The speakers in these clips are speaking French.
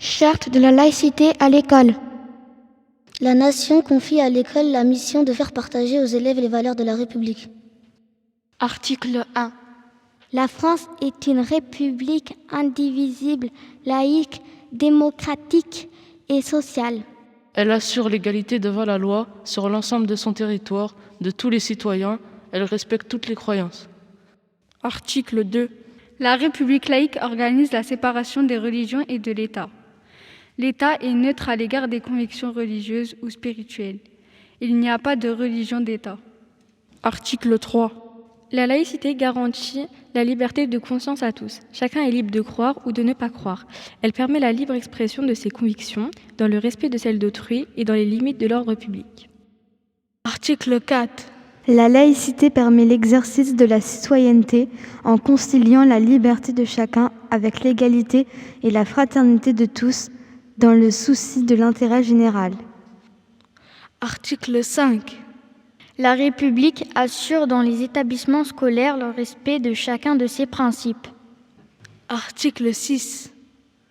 Charte de la laïcité à l'école. La nation confie à l'école la mission de faire partager aux élèves les valeurs de la République. Article 1. La France est une république indivisible, laïque, démocratique et sociale. Elle assure l'égalité devant la loi sur l'ensemble de son territoire, de tous les citoyens. Elle respecte toutes les croyances. Article 2. La République laïque organise la séparation des religions et de l'État. L'État est neutre à l'égard des convictions religieuses ou spirituelles. Il n'y a pas de religion d'État. Article 3. La laïcité garantit la liberté de conscience à tous. Chacun est libre de croire ou de ne pas croire. Elle permet la libre expression de ses convictions, dans le respect de celles d'autrui et dans les limites de l'ordre public. Article 4. La laïcité permet l'exercice de la citoyenneté en conciliant la liberté de chacun avec l'égalité et la fraternité de tous, dans le souci de l'intérêt général. Article 5. La République assure dans les établissements scolaires le respect de chacun de ses principes. Article 6.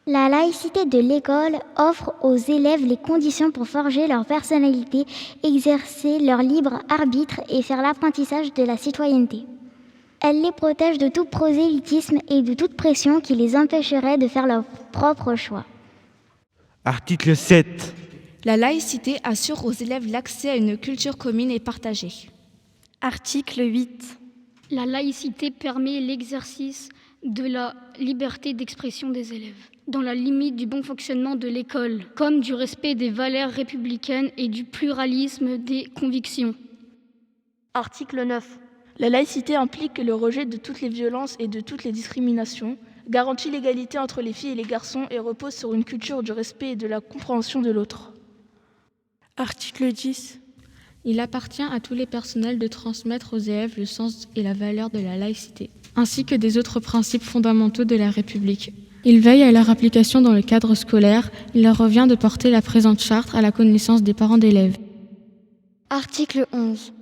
La laïcité de l'école offre aux élèves les conditions pour forger leur personnalité, exercer leur libre arbitre et faire l'apprentissage de la citoyenneté. Elle les protège de tout prosélytisme et de toute pression qui les empêcherait de faire leur propre choix. Article 7. La laïcité assure aux élèves l'accès à une culture commune et partagée. Article 8. La laïcité permet l'exercice de la liberté d'expression des élèves, dans la limite du bon fonctionnement de l'école, comme du respect des valeurs républicaines et du pluralisme des convictions. Article 9. La laïcité implique le rejet de toutes les violences et de toutes les discriminations, garantit l'égalité entre les filles et les garçons et repose sur une culture du respect et de la compréhension de l'autre. Article 10. Il appartient à tous les personnels de transmettre aux élèves le sens et la valeur de la laïcité, ainsi que des autres principes fondamentaux de la République. Il veille à leur application dans le cadre scolaire. Il leur revient de porter la présente charte à la connaissance des parents d'élèves. Article 11.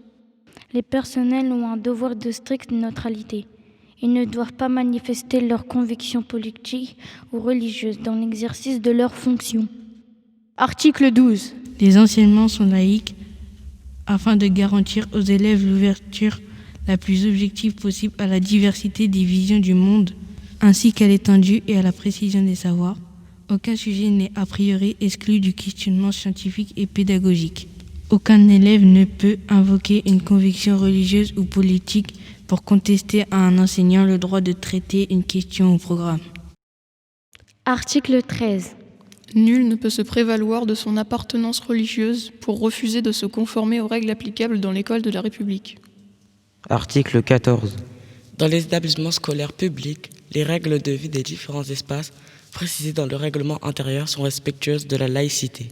Les personnels ont un devoir de stricte neutralité. Ils ne doivent pas manifester leurs convictions politiques ou religieuses dans l'exercice de leurs fonctions. Article 12. Les enseignements sont laïques afin de garantir aux élèves l'ouverture la plus objective possible à la diversité des visions du monde, ainsi qu'à l'étendue et à la précision des savoirs. Aucun sujet n'est a priori exclu du questionnement scientifique et pédagogique. Aucun élève ne peut invoquer une conviction religieuse ou politique pour contester à un enseignant le droit de traiter une question au programme. Article 13. Nul ne peut se prévaloir de son appartenance religieuse pour refuser de se conformer aux règles applicables dans l'école de la République. Article 14. Dans les établissements scolaires publics, les règles de vie des différents espaces précisées dans le règlement intérieur sont respectueuses de la laïcité.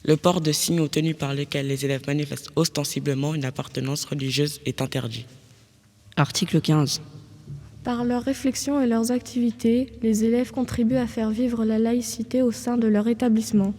Le port de signes ou tenues par lesquels les élèves manifestent ostensiblement une appartenance religieuse est interdit. Article 15. Par leurs réflexions et leurs activités, les élèves contribuent à faire vivre la laïcité au sein de leur établissement.